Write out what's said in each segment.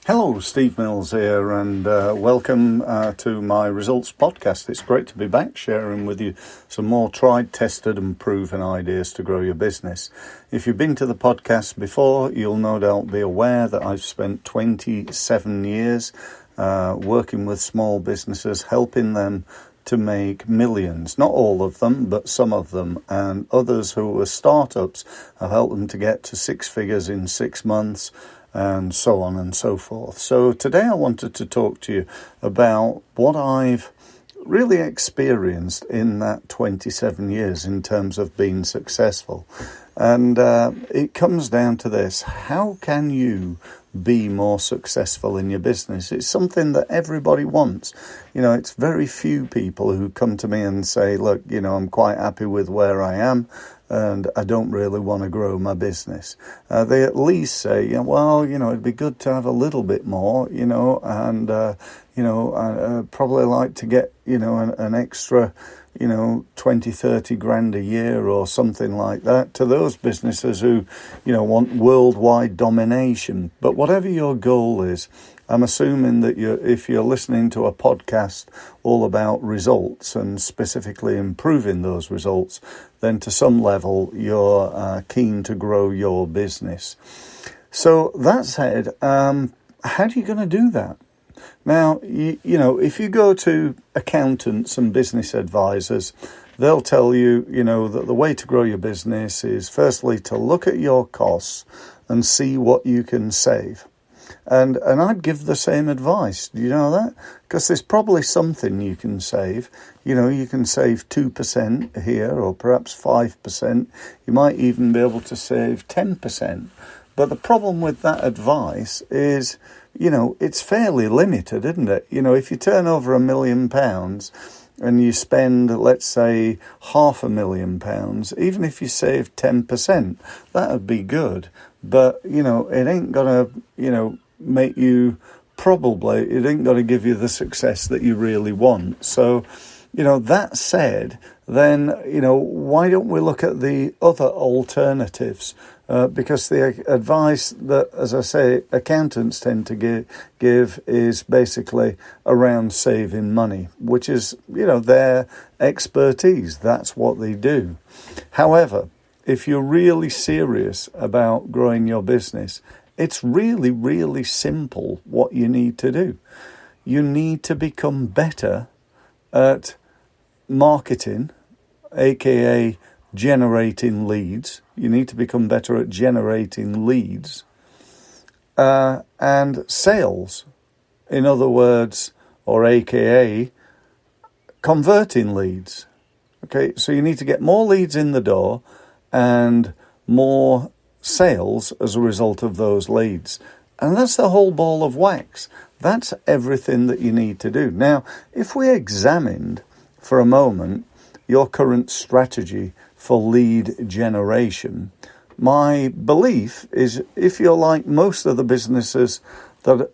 Hello, Steve Mills here, and welcome to my results podcast. It's great to be back sharing with you some more tried, tested and proven ideas to grow your business. If you've been to the podcast before, you'll no doubt be aware that I've spent 27 years working with small businesses, helping them to make millions. Not all of them, but some of them. And others who were startups, I've helped them to get to six figures in 6 months, and so on and so forth. So today I wanted to talk to you about what I've really experienced in that 27 years in terms of being successful. And it comes down to this: how can you be more successful in your business? It's something that everybody wants. It's very few people who come to me and say, look, I'm quite happy with where I am and I don't really want to grow my business. They at least say, it'd be good to have a little bit more, and I'd probably like to get, an extra, 20, 30 grand a year or something like that, to those businesses who, want worldwide domination. But whatever your goal is, I'm assuming that if you're listening to a podcast all about results and specifically improving those results, then to some level you're keen to grow your business. So that said, how are you going to do that? Now, if you go to accountants and business advisors, they'll tell you, that the way to grow your business is firstly to look at your costs and see what you can save. And I'd give the same advice. Do you know that? Because there's probably something you can save. You can save 2% here or perhaps 5%. You might even be able to save 10%. But the problem with that advice is, it's fairly limited, isn't it? If you turn over £1 million and you spend, let's say, £500,000, even if you save 10%, that would be good. But, it ain't going to, make you it ain't going to give you the success that you really want. So, that said, then, why don't we look at the other alternatives? Because the advice that, as I say, accountants tend to give is basically around saving money, which is, their expertise. That's what they do. However, if you're really serious about growing your business, it's really, really simple what you need to do. You need to become better at marketing, aka generating leads. You need to become better at generating leads and sales. In other words, or aka converting leads. Okay, so you need to get more leads in the door and more sales as a result of those leads. And that's the whole ball of wax. That's everything that you need to do. Now, if we examined for a moment your current strategy for lead generation, my belief is, if you're like most of the businesses that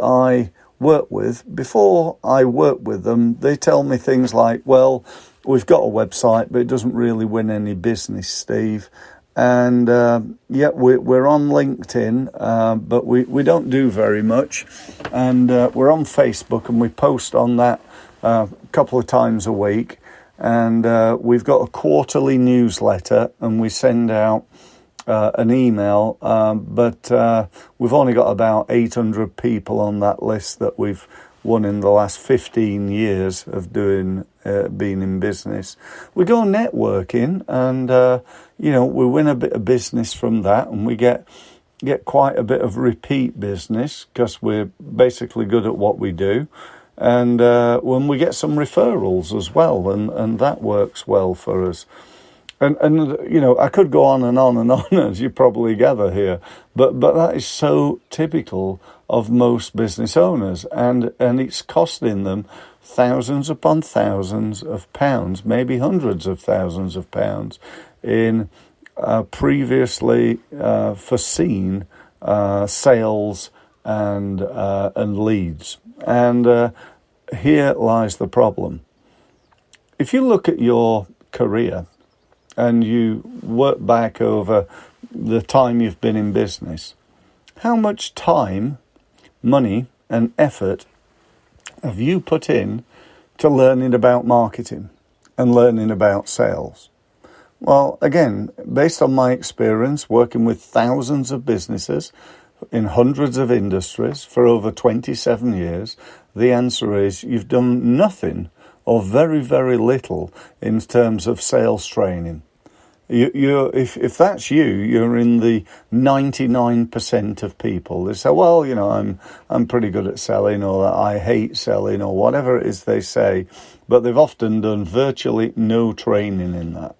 I work with, before I work with them, they tell me things like, well, we've got a website, but it doesn't really win any business, Steve. And we're on LinkedIn, but we don't do very much. And we're on Facebook, and we post on that a couple of times a week. And we've got a quarterly newsletter, and we send out an email. But we've only got about 800 people on that list that we've won in the last 15 years of being in business. We go networking, and we win a bit of business from that, and we get quite a bit of repeat business because we're basically good at what we do. And when we get some referrals as well, and that works well for us. And I could go on and on and on, as you probably gather here, but that is so typical of most business owners, and it's costing them thousands upon thousands of pounds, maybe hundreds of thousands of pounds in previously foreseen sales and leads. And here lies the problem. If you look at your career and you work back over the time you've been in business, how much time money and effort have you put in to learning about marketing and learning about sales? Well, again, based on my experience working with thousands of businesses in hundreds of industries for over 27 years, the answer is you've done nothing or very, very little in terms of sales training. If that's you, you're in the 99% of people. They say, well, I'm pretty good at selling, or I hate selling, or whatever it is they say, but they've often done virtually no training in that.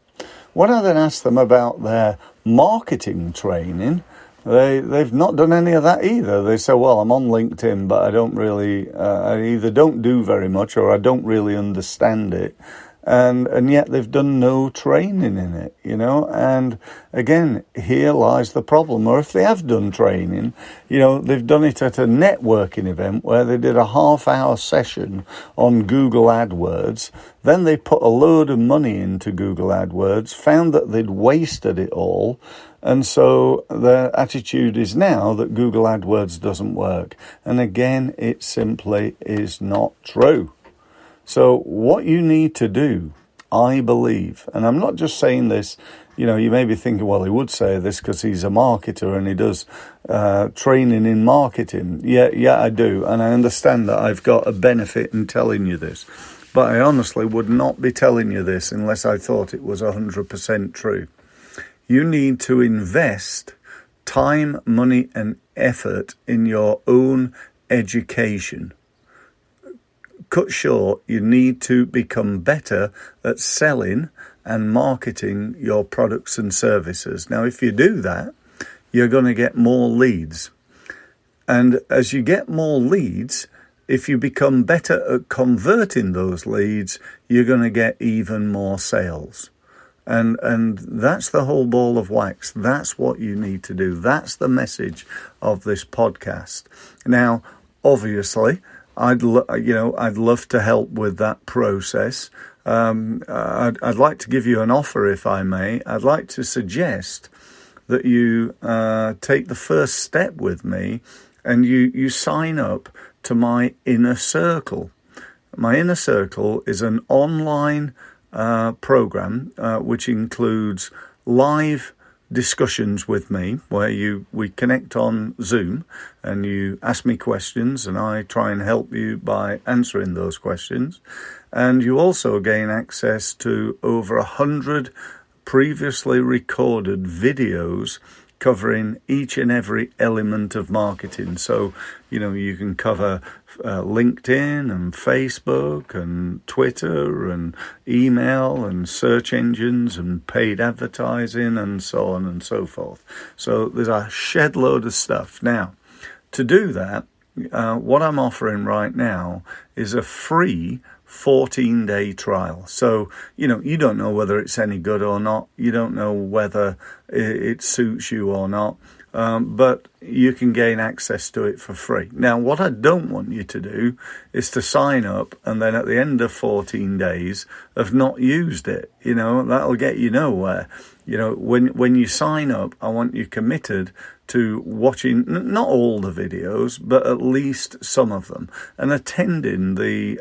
When I then ask them about their marketing training, they've not done any of that either. They say, well, I'm on LinkedIn, but I don't really, I either don't do very much or I don't really understand it. And yet they've done no training in it, and again, here lies the problem. Or if they have done training, they've done it at a networking event where they did a half-hour session on Google AdWords, then they put a load of money into Google AdWords, found that they'd wasted it all, and so their attitude is now that Google AdWords doesn't work. And again, it simply is not true. So what you need to do, I believe, and I'm not just saying this, you may be thinking, well, he would say this because he's a marketer and he does training in marketing. Yeah, I do. And I understand that I've got a benefit in telling you this. But I honestly would not be telling you this unless I thought it was 100% true. You need to invest time, money, and effort in your own education. Cut short, you need to become better at selling and marketing your products and services. Now, if you do that, you're going to get more leads. And as you get more leads, if you become better at converting those leads, you're going to get even more sales. And that's the whole ball of wax. That's what you need to do. That's the message of this podcast. Now, obviously, I'd love to help with that process. I'd like to give you an offer, if I may. I'd like to suggest that you take the first step with me and you sign up to my Inner Circle. My Inner Circle is an online program which includes live discussions with me where we connect on Zoom and you ask me questions and I try and help you by answering those questions. And you also gain access to over 100 previously recorded videos covering each and every element of marketing. So, you can cover LinkedIn and Facebook and Twitter and email and search engines and paid advertising and so on and so forth. So there's a shed load of stuff. Now, to do that, what I'm offering right now is a free 14-day trial. So, you don't know whether it's any good or not. You don't know whether it suits you or not. But you can gain access to it for free. Now, what I don't want you to do is to sign up and then at the end of 14 days have not used it. That'll get you nowhere. When you sign up, I want you committed to watching not all the videos, but at least some of them, and attending the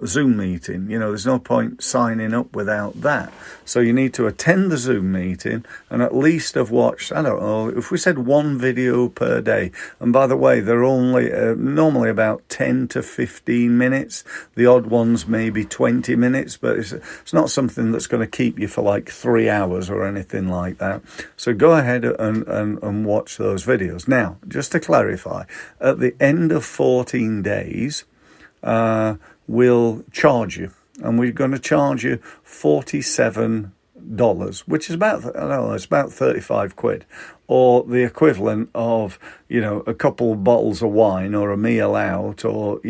Zoom meeting. There's no point signing up without that. So you need to attend the Zoom meeting and at least have watched, I don't know, if we said one video per day. And by the way, they're only normally about 10 to 15 minutes. The odd ones maybe 20 minutes, but it's not something that's going to keep you for like 3 hours or anything like that. So go ahead and watch those videos. Now, just to clarify, at the end of 14 days, we'll charge you, and we're going to charge you $47, which is it's about 35 quid, or the equivalent of, a couple of bottles of wine or a meal out or,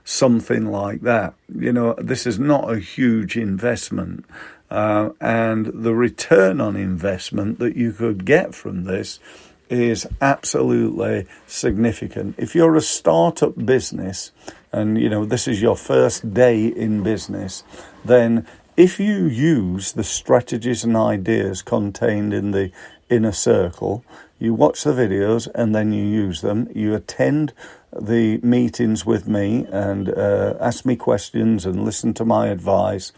something like that. This is not a huge investment, and the return on investment that you could get from this is absolutely significant. If you're a startup business and, this is your first day in business, then if you use the strategies and ideas contained in the Inner Circle, You watch the videos and then you use them. You attend the meetings with me and ask me questions and listen to my advice.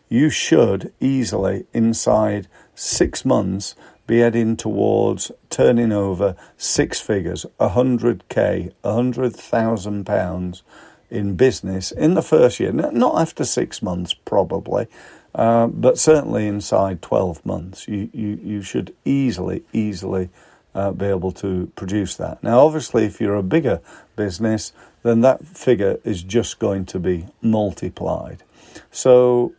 You should easily, inside 6 months, be heading towards turning over 6 figures, 100k, £100,000 in business in the first year. Not after 6 months, probably, but certainly inside 12 months. You should easily be able to produce that. Now, obviously, if you're a bigger business, then that figure is just going to be multiplied. So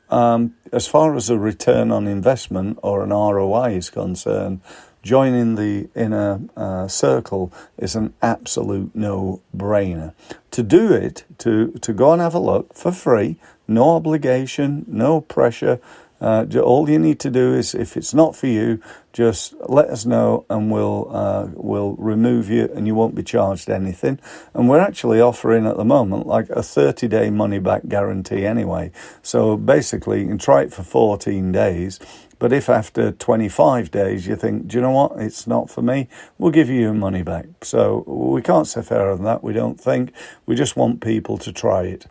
as far as a return on investment or an ROI is concerned, joining the inner circle is an absolute no-brainer. To do it, to go and have a look for free, no obligation, no pressure. All you need to do is, if it's not for you, just let us know and we'll remove you and you won't be charged anything. And we're actually offering at the moment like a 30-day money-back guarantee anyway. So basically, you can try it for 14 days. But if after 25 days you think, do you know what, it's not for me, we'll give you your money back. So we can't say fairer than that, we don't think. We just want people to try it.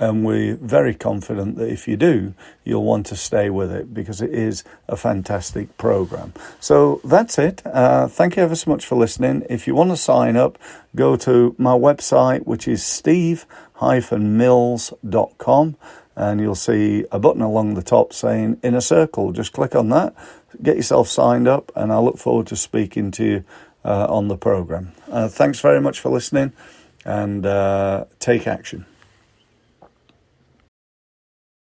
And we're very confident that if you do, you'll want to stay with it because it is a fantastic program. So that's it. Thank you ever so much for listening. If you want to sign up, go to my website, which is steve-mills.com, and you'll see a button along the top saying Inner Circle. Just click on that, get yourself signed up, and I look forward to speaking to you on the program. Thanks very much for listening, and take action.